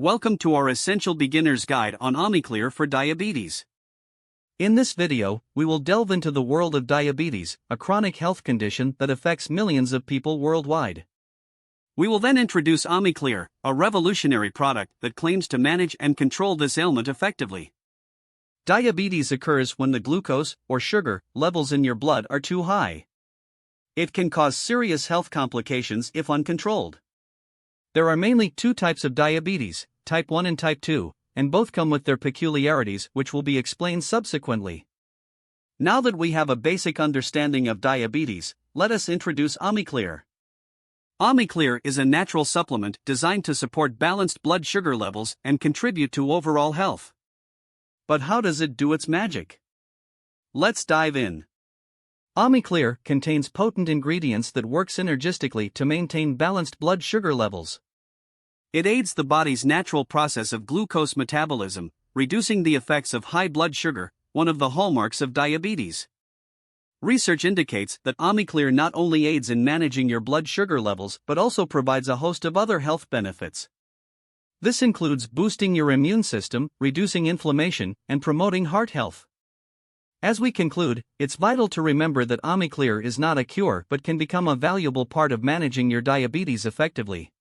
Welcome to our Essential Beginner's Guide on Amiclear for Diabetes. In this video, we will delve into the world of diabetes, a chronic health condition that affects millions of people worldwide. We will then introduce Amiclear, a revolutionary product that claims to manage and control this ailment effectively. Diabetes occurs when the glucose, or sugar, levels in your blood are too high. It can cause serious health complications if uncontrolled. There are mainly two types of diabetes, type 1 and type 2, and both come with their peculiarities which will be explained subsequently. Now that we have a basic understanding of diabetes, let us introduce Amiclear. Amiclear is a natural supplement designed to support balanced blood sugar levels and contribute to overall health. But how does it do its magic? Let's dive in. Amiclear contains potent ingredients that work synergistically to maintain balanced blood sugar levels. It aids the body's natural process of glucose metabolism, reducing the effects of high blood sugar, one of the hallmarks of diabetes. Research indicates that Amiclear not only aids in managing your blood sugar levels but also provides a host of other health benefits. This includes boosting your immune system, reducing inflammation, and promoting heart health. As we conclude, it's vital to remember that Amiclear is not a cure but can become a valuable part of managing your diabetes effectively.